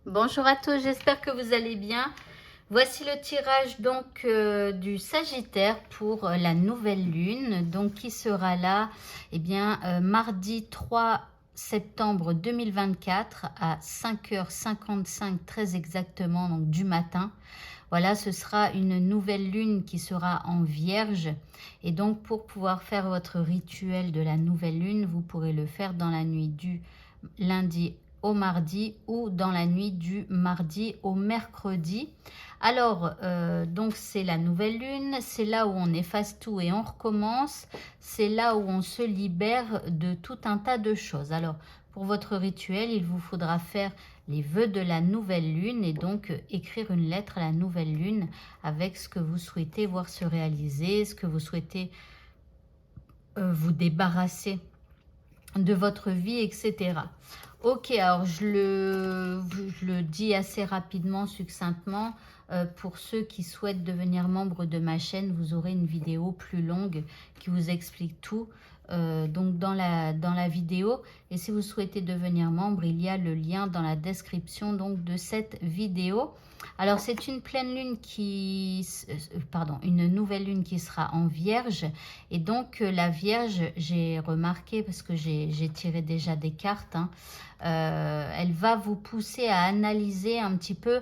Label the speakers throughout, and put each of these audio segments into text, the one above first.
Speaker 1: Bonjour à tous, j'espère que vous allez bien. Voici le tirage donc du Sagittaire pour la nouvelle lune, donc qui sera là mardi 3 septembre 2024 à 5h55 très exactement, donc du matin. Voilà, ce sera une nouvelle lune qui sera en Vierge. Et donc pour pouvoir faire votre rituel de la nouvelle lune, vous pourrez le faire dans la nuit du lundi au mardi ou dans la nuit du mardi au mercredi. Alors, donc c'est la nouvelle lune, c'est là où on efface tout et on recommence, c'est là où on se libère de tout un tas de choses. Alors, pour votre rituel, il vous faudra faire les vœux de la nouvelle lune et donc écrire une lettre à la nouvelle lune avec ce que vous souhaitez voir se réaliser, ce que vous souhaitez vous débarrasser de votre vie, etc. Ok, alors je le dis assez rapidement, succinctement. Pour ceux qui souhaitent devenir membre de ma chaîne, vous aurez une vidéo plus longue qui vous explique tout. Donc dans la vidéo, et si vous souhaitez devenir membre, il y a le lien dans la description donc de cette vidéo. Alors c'est une pleine lune une nouvelle lune qui sera en Vierge, et donc la Vierge, j'ai remarqué parce que j'ai tiré déjà des cartes, hein, elle va vous pousser à analyser un petit peu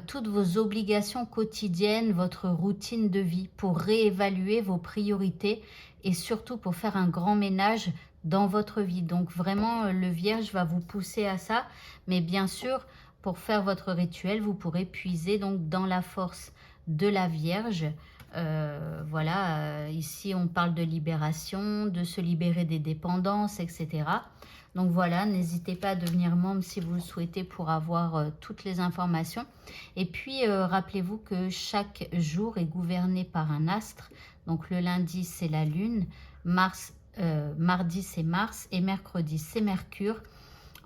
Speaker 1: toutes vos obligations quotidiennes, votre routine de vie, pour réévaluer vos priorités et surtout pour faire un grand ménage dans votre vie. Donc vraiment, le Vierge va vous pousser à ça, mais bien sûr, pour faire votre rituel, vous pourrez puiser donc dans la force de la Vierge. Voilà, ici on parle de libération, de se libérer des dépendances, etc. Donc voilà, n'hésitez pas à devenir membre si vous le souhaitez pour avoir toutes les informations. Et puis, rappelez-vous que chaque jour est gouverné par un astre. Donc le lundi, c'est la Lune, mardi, c'est Mars et mercredi, c'est Mercure.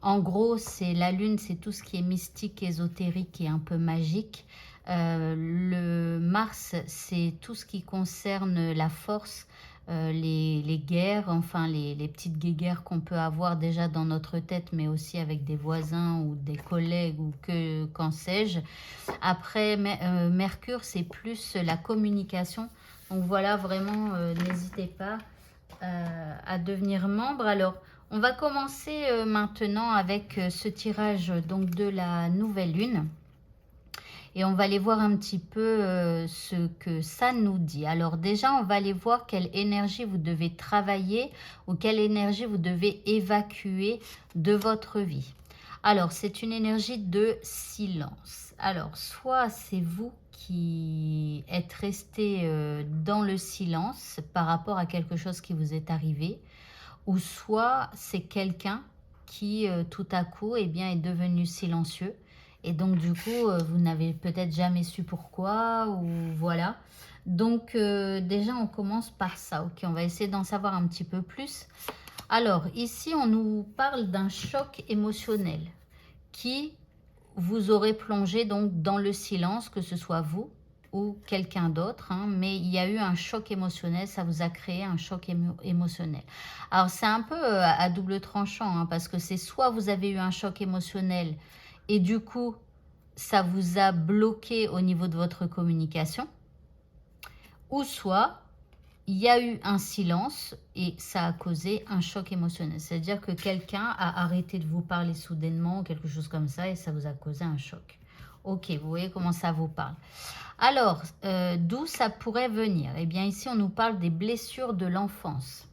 Speaker 1: En gros, c'est la Lune, c'est tout ce qui est mystique, ésotérique et un peu magique. Le Mars, c'est tout ce qui concerne la force, les guerres, enfin les petites guéguerres qu'on peut avoir déjà dans notre tête, mais aussi avec des voisins ou des collègues ou qu'en sais-je. Après, Mercure, c'est plus la communication. Donc voilà, vraiment, n'hésitez pas à devenir membre. Alors, on va commencer maintenant avec ce tirage donc de la nouvelle lune. Et on va aller voir un petit peu ce que ça nous dit. Alors déjà, on va aller voir quelle énergie vous devez travailler ou quelle énergie vous devez évacuer de votre vie. Alors, c'est une énergie de silence. Alors, soit c'est vous qui êtes resté dans le silence par rapport à quelque chose qui vous est arrivé, ou soit c'est quelqu'un qui tout à coup est devenu silencieux, et donc du coup vous n'avez peut-être jamais su pourquoi, ou voilà. Donc déjà on commence par ça. Ok, on va essayer d'en savoir un petit peu plus. Alors ici on nous parle d'un choc émotionnel qui vous aurait plongé donc dans le silence, que ce soit vous ou quelqu'un d'autre, hein, mais il y a eu un choc émotionnel, ça vous a créé un choc émotionnel. Alors c'est un peu à double tranchant, hein, parce que c'est soit vous avez eu un choc émotionnel et du coup ça vous a bloqué au niveau de votre communication, ou soit il y a eu un silence et ça a causé un choc émotionnel. C'est-à-dire que quelqu'un a arrêté de vous parler soudainement, quelque chose comme ça, et ça vous a causé un choc. Ok, vous voyez comment ça vous parle. Alors, d'où ça pourrait venir? Eh bien, ici, on nous parle des blessures de l'enfance.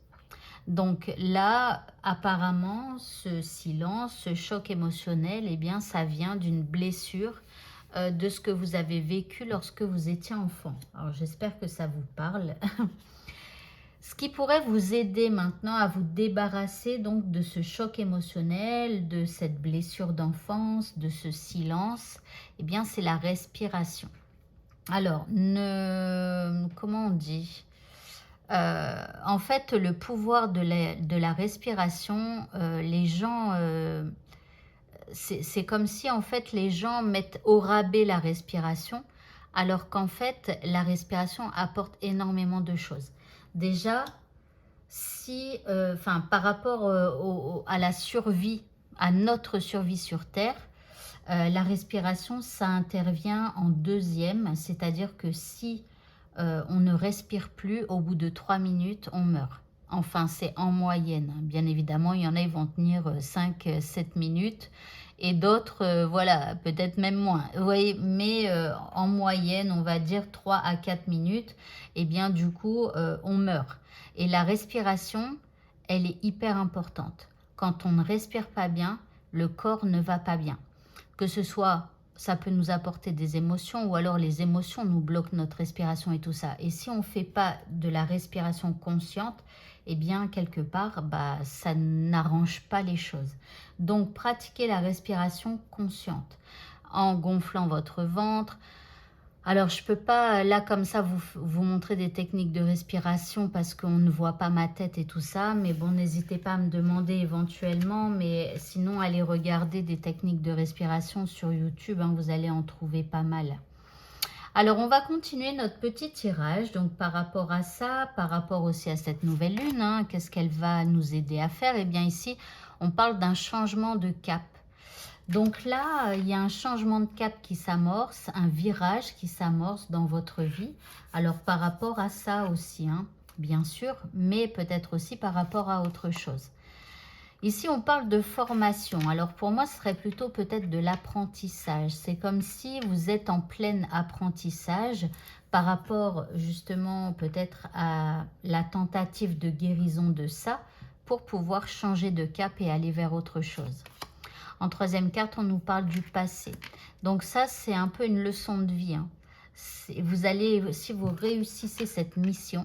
Speaker 1: Donc là, apparemment, ce silence, ce choc émotionnel, eh bien, ça vient d'une blessure de ce que vous avez vécu lorsque vous étiez enfant. Alors, j'espère que ça vous parle. Ce qui pourrait vous aider maintenant à vous débarrasser donc de ce choc émotionnel, de cette blessure d'enfance, de ce silence, eh bien, c'est la respiration. Alors, comment on dit? En fait, le pouvoir de la respiration, les gens, c'est comme si en fait les gens mettent au rabais la respiration, alors qu'en fait, la respiration apporte énormément de choses. Déjà, si, par rapport à la survie, à notre survie sur Terre, La respiration, ça intervient en deuxième, c'est-à-dire que si on ne respire plus, au bout de 3 minutes, on meurt. Enfin, c'est en moyenne. Bien évidemment, il y en a, ils vont tenir 5-7 minutes et d'autres, voilà, peut-être même moins. Vous voyez, mais en moyenne, on va dire 3 à 4 minutes, et bien du coup, on meurt. Et la respiration, elle est hyper importante. Quand on ne respire pas bien, le corps ne va pas bien. Que ce soit, ça peut nous apporter des émotions ou alors les émotions nous bloquent notre respiration et tout ça. Et si on ne fait pas de la respiration consciente, eh bien, quelque part, bah, ça n'arrange pas les choses. Donc, pratiquez la respiration consciente en gonflant votre ventre. Alors, je ne peux pas, là, comme ça, vous montrer des techniques de respiration parce qu'on ne voit pas ma tête et tout ça. Mais bon, n'hésitez pas à me demander éventuellement. Mais sinon, allez regarder des techniques de respiration sur YouTube. Hein, vous allez en trouver pas mal. Alors, on va continuer notre petit tirage. Donc, par rapport à ça, par rapport aussi à cette nouvelle lune, hein, qu'est-ce qu'elle va nous aider à faire? Eh bien, ici, on parle d'un changement de cap. Donc là, il y a un changement de cap qui s'amorce, un virage qui s'amorce dans votre vie. Alors, par rapport à ça aussi, hein, bien sûr, mais peut-être aussi par rapport à autre chose. Ici, on parle de formation. Alors, pour moi, ce serait plutôt peut-être de l'apprentissage. C'est comme si vous êtes en plein apprentissage par rapport justement peut-être à la tentative de guérison de ça pour pouvoir changer de cap et aller vers autre chose. En troisième carte, on nous parle du passé. Donc ça, c'est un peu une leçon de vie. Hein. Vous allez, si vous réussissez cette mission,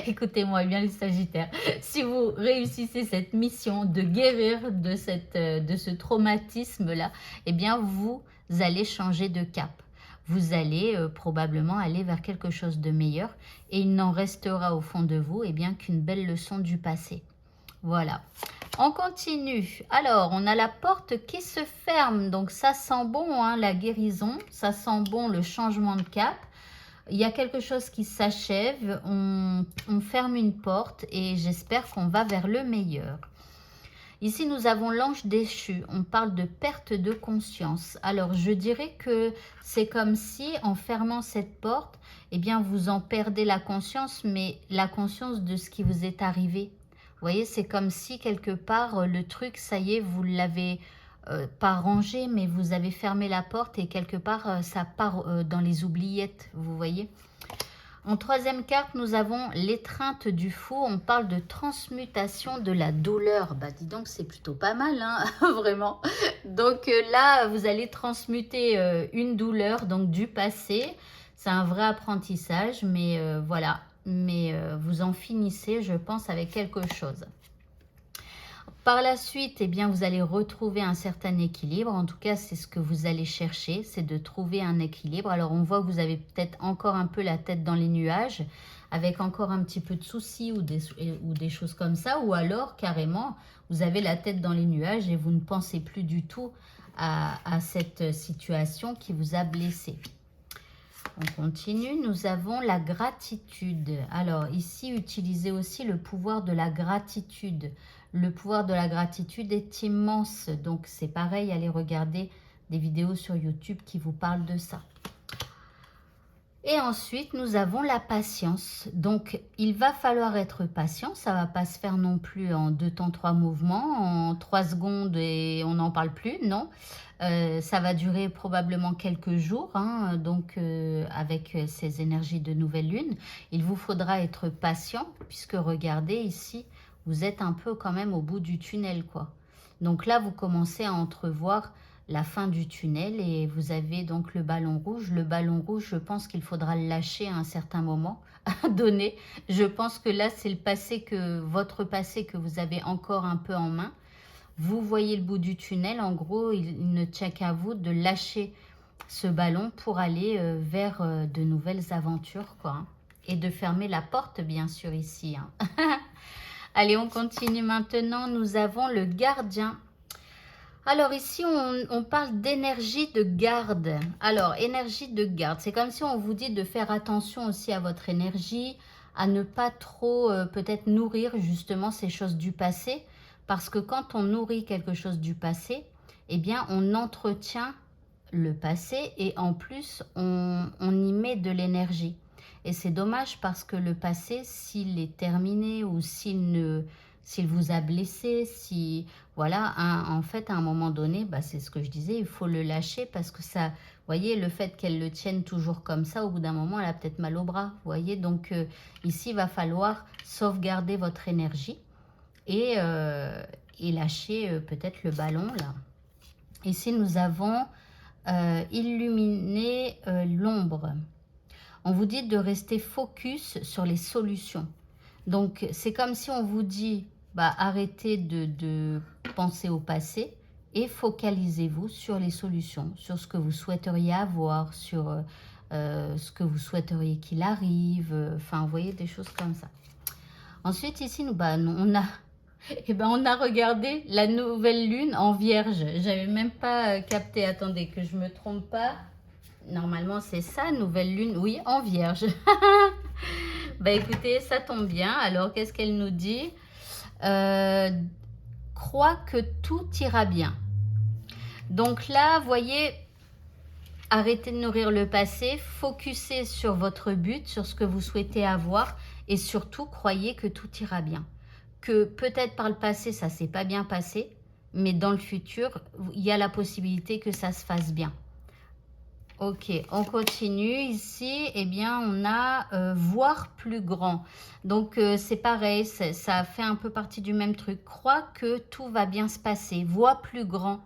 Speaker 1: écoutez-moi bien les Sagittaires, si vous réussissez cette mission de guérir de ce traumatisme-là, eh bien, vous allez changer de cap. Vous allez probablement aller vers quelque chose de meilleur et il n'en restera au fond de vous eh bien qu'une belle leçon du passé. Voilà. On continue. Alors, on a la porte qui se ferme. Donc, ça sent bon, hein, la guérison. Ça sent bon le changement de cap. Il y a quelque chose qui s'achève. On ferme une porte et j'espère qu'on va vers le meilleur. Ici, nous avons l'ange déchu. On parle de perte de conscience. Alors, je dirais que c'est comme si, en fermant cette porte, eh bien, vous en perdez la conscience, mais la conscience de ce qui vous est arrivé. Vous voyez, c'est comme si quelque part, le truc, ça y est, vous l'avez pas rangé, mais vous avez fermé la porte et quelque part, ça part dans les oubliettes, vous voyez. En troisième carte, nous avons l'étreinte du fou. On parle de transmutation de la douleur. Bah, dis donc, c'est plutôt pas mal, hein, vraiment. Donc là, vous allez transmuter une douleur, donc du passé. C'est un vrai apprentissage, mais voilà. Mais vous en finissez, je pense, avec quelque chose. Par la suite, eh bien, vous allez retrouver un certain équilibre. En tout cas, c'est ce que vous allez chercher, c'est de trouver un équilibre. Alors, on voit que vous avez peut-être encore un peu la tête dans les nuages, avec encore un petit peu de soucis ou des choses comme ça. Ou alors, carrément, vous avez la tête dans les nuages et vous ne pensez plus du tout à cette situation qui vous a blessé. On continue, nous avons la gratitude. Alors ici, utilisez aussi le pouvoir de la gratitude. Le pouvoir de la gratitude est immense. Donc c'est pareil, allez regarder des vidéos sur YouTube qui vous parlent de ça. Et ensuite, nous avons la patience. Donc, il va falloir être patient. Ça ne va pas se faire non plus en 2 temps, 3 mouvements, en 3 secondes et on n'en parle plus, non. Ça va durer probablement quelques jours, hein, donc avec ces énergies de nouvelle lune. Il vous faudra être patient puisque regardez ici, vous êtes un peu quand même au bout du tunnel, quoi. Donc là, vous commencez à entrevoir la fin du tunnel et vous avez donc le ballon rouge. Le ballon rouge, je pense qu'il faudra le lâcher à un certain moment donné. Je pense que là, c'est le passé votre passé que vous avez encore un peu en main. Vous voyez le bout du tunnel. En gros, il ne tient qu'à vous de lâcher ce ballon pour aller vers de nouvelles aventures, quoi. Hein. Et de fermer la porte, bien sûr, ici. Hein. Allez, on continue maintenant. Nous avons le gardien. Alors ici, on parle d'énergie de garde. Alors, énergie de garde, c'est comme si on vous dit de faire attention aussi à votre énergie, à ne pas trop peut-être nourrir justement ces choses du passé. Parce que quand on nourrit quelque chose du passé, eh bien, on entretient le passé et en plus, on y met de l'énergie. Et c'est dommage parce que le passé, s'il est terminé ou s'il vous a blessé, si, voilà, en fait, à un moment donné, bah, c'est ce que je disais, il faut le lâcher parce que ça, vous voyez, le fait qu'elle le tienne toujours comme ça, au bout d'un moment, elle a peut-être mal au bras, vous voyez. Donc, ici, il va falloir sauvegarder votre énergie et lâcher peut-être le ballon, là. Ici, nous avons illuminer l'ombre. On vous dit de rester focus sur les solutions. Donc, c'est comme si on vous dit, bah, arrêtez de penser au passé et focalisez-vous sur les solutions, sur ce que vous souhaiteriez avoir, sur ce que vous souhaiteriez qu'il arrive. Enfin, vous voyez, des choses comme ça. Ensuite, ici, on a regardé la nouvelle lune en vierge. J'avais même pas capté. Attendez, que je me trompe pas. Normalement, c'est ça, nouvelle lune. Oui, en vierge. Bah écoutez, ça tombe bien. Alors, qu'est-ce qu'elle nous dit? Crois que tout ira bien. Donc là, voyez, arrêtez de nourrir le passé. Focussez sur votre but, sur ce que vous souhaitez avoir. Et surtout, croyez que tout ira bien. Que peut-être par le passé, ça ne s'est pas bien passé, mais dans le futur, il y a la possibilité que ça se fasse bien. Ok, on continue. Ici, eh bien, on a voir plus grand. Donc, c'est pareil, ça fait un peu partie du même truc. Crois que tout va bien se passer. Vois plus grand.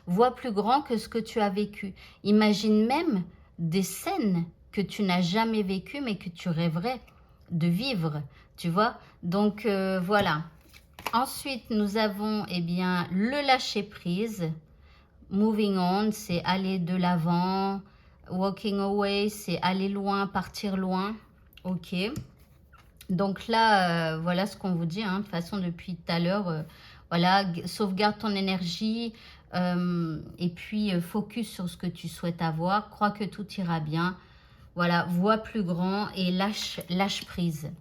Speaker 1: Vois plus grand que ce que tu as vécu. Imagine même des scènes que tu n'as jamais vécues, mais que tu rêverais de vivre, tu vois. Donc, voilà. Ensuite, nous avons, eh bien, le lâcher-prise. Moving on, c'est aller de l'avant. Walking away, c'est aller loin, partir loin. Ok. Donc là, voilà ce qu'on vous dit. Hein, de toute façon, depuis tout à l'heure, voilà, sauvegarde ton énergie et puis focus sur ce que tu souhaites avoir. Crois que tout ira bien. Voilà, vois plus grand et lâche prise.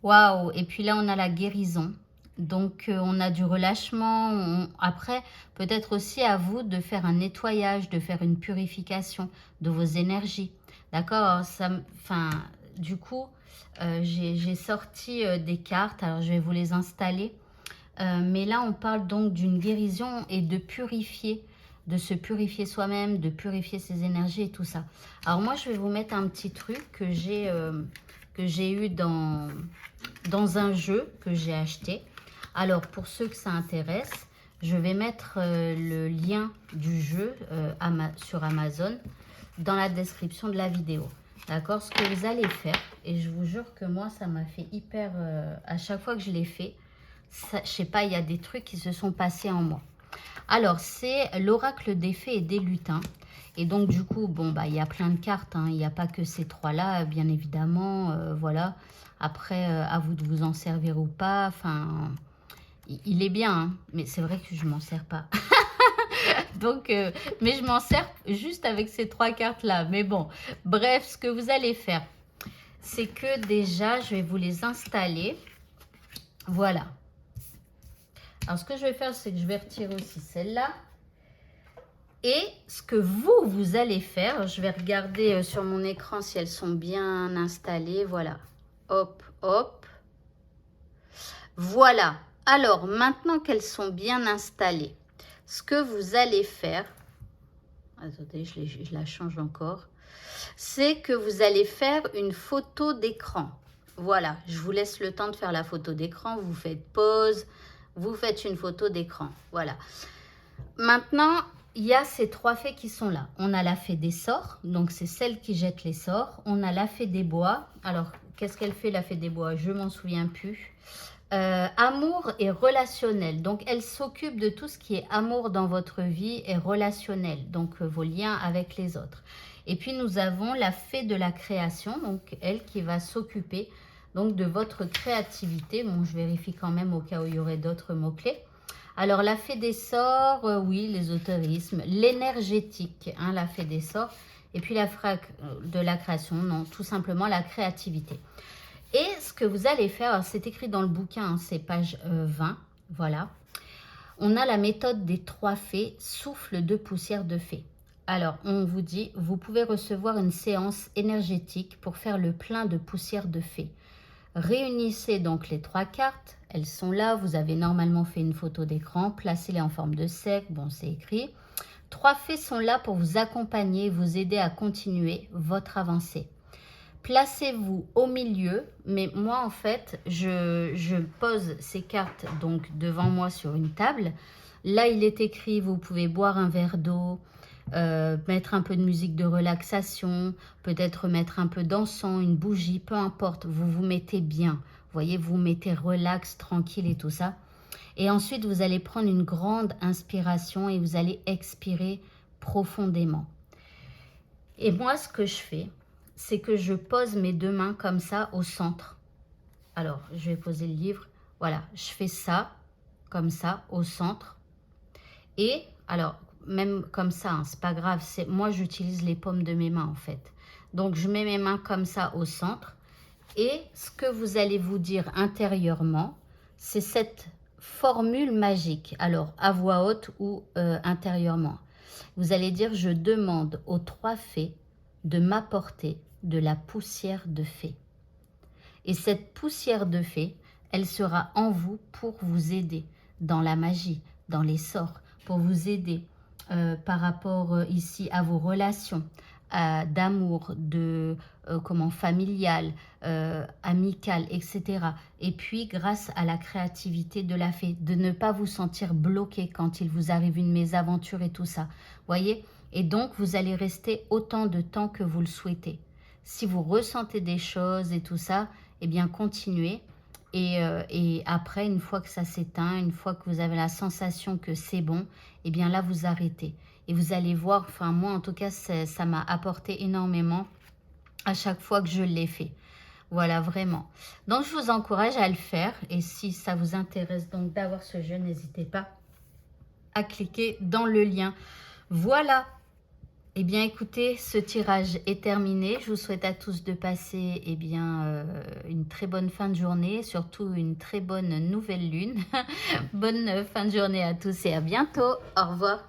Speaker 1: Waouh! Et puis là, on a la guérison. Donc, on a du relâchement. Après, peut-être aussi à vous de faire un nettoyage, de faire une purification de vos énergies. D'accord? Enfin, du coup, j'ai sorti des cartes. Alors, je vais vous les installer. Mais là, on parle donc d'une guérison et de purifier, de se purifier soi-même, de purifier ses énergies et tout ça. Alors, moi, je vais vous mettre un petit truc que j'ai eu dans un jeu que j'ai acheté. Alors, pour ceux que ça intéresse, je vais mettre le lien du jeu sur Amazon dans la description de la vidéo. D'accord? Ce que vous allez faire, et je vous jure que moi, ça m'a fait hyper... à chaque fois que je l'ai fait, ça, je sais pas, il y a des trucs qui se sont passés en moi. Alors, c'est l'oracle des fées et des lutins. Et donc, du coup, bon, bah, il y a plein de cartes. Hein. Il n'y a pas que ces trois-là, bien évidemment. Voilà. Après, à vous de vous en servir ou pas. Enfin, il est bien, hein. Mais c'est vrai que je ne m'en sers pas. Donc, mais je m'en sers juste avec ces trois cartes-là. Mais bon, bref, ce que vous allez faire, c'est que déjà, je vais vous les installer. Voilà. Alors, ce que je vais faire, c'est que je vais retirer aussi celle-là. Et ce que vous allez faire, je vais regarder sur mon écran si elles sont bien installées. Voilà. Hop, hop. Voilà. Alors, maintenant qu'elles sont bien installées, ce que vous allez faire, attendez, je la change encore, c'est que vous allez faire une photo d'écran. Voilà, je vous laisse le temps de faire la photo d'écran. Vous faites pause, vous faites une photo d'écran. Voilà. Maintenant, il y a ces trois fées qui sont là. On a la fée des sorts, donc c'est celle qui jette les sorts. On a la fée des bois. Alors, qu'est-ce qu'elle fait, la fée des bois? Je m'en souviens plus. Amour et relationnel. Donc, elle s'occupe de tout ce qui est amour dans votre vie et relationnel. Donc, vos liens avec les autres. Et puis, nous avons la fée de la création. Donc, elle qui va s'occuper donc de votre créativité. Bon, je vérifie quand même au cas où il y aurait d'autres mots-clés. Alors, la fée des sorts, oui, l'ésotérisme, l'énergétique, hein, la fée des sorts. Et puis, la de la création, non, tout simplement la créativité. Et ce que vous allez faire, c'est écrit dans le bouquin, hein, c'est page 20, voilà. On a la méthode des 3 fées, souffle de poussière de fée. Alors, on vous dit, vous pouvez recevoir une séance énergétique pour faire le plein de poussière de fée. Réunissez donc les 3 cartes, elles sont là, vous avez normalement fait une photo d'écran, placez-les en forme de cercle, bon c'est écrit. 3 fées sont là pour vous accompagner, vous aider à continuer votre avancée. Placez-vous au milieu, mais moi en fait, je pose ces cartes donc devant moi sur une table. Là, il est écrit, vous pouvez boire un verre d'eau, mettre un peu de musique de relaxation, peut-être mettre un peu d'encens, une bougie, peu importe, vous vous mettez bien. Vous voyez, vous mettez relax, tranquille et tout ça. Et ensuite, vous allez prendre une grande inspiration et vous allez expirer profondément. Et moi, ce que je fais, c'est que je pose mes 2 mains comme ça au centre. Alors, je vais poser le livre. Voilà, je fais ça, comme ça, au centre. Et, alors, même comme ça, hein, c'est pas grave. Moi, j'utilise les paumes de mes mains, en fait. Donc, je mets mes mains comme ça au centre. Et ce que vous allez vous dire intérieurement, c'est cette formule magique. Alors, à voix haute ou intérieurement. Vous allez dire, je demande aux 3 fées de m'apporter de la poussière de fée. Et cette poussière de fée, elle sera en vous pour vous aider dans la magie, dans les sorts, pour vous aider par rapport ici à vos relations d'amour, de familial, amical, etc. Et puis grâce à la créativité de la fée, de ne pas vous sentir bloqué quand il vous arrive une mésaventure et tout ça. Voyez? Et donc vous allez rester autant de temps que vous le souhaitez. Si vous ressentez des choses et tout ça, eh bien continuez. Et après, une fois que ça s'éteint, une fois que vous avez la sensation que c'est bon, eh bien là, vous arrêtez. Et vous allez voir, enfin moi en tout cas, ça m'a apporté énormément à chaque fois que je l'ai fait. Voilà, vraiment. Donc, je vous encourage à le faire. Et si ça vous intéresse donc d'avoir ce jeu, n'hésitez pas à cliquer dans le lien. Voilà. Eh bien, écoutez, ce tirage est terminé. Je vous souhaite à tous de passer une très bonne fin de journée, surtout une très bonne nouvelle lune. Bonne fin de journée à tous et à bientôt. Au revoir.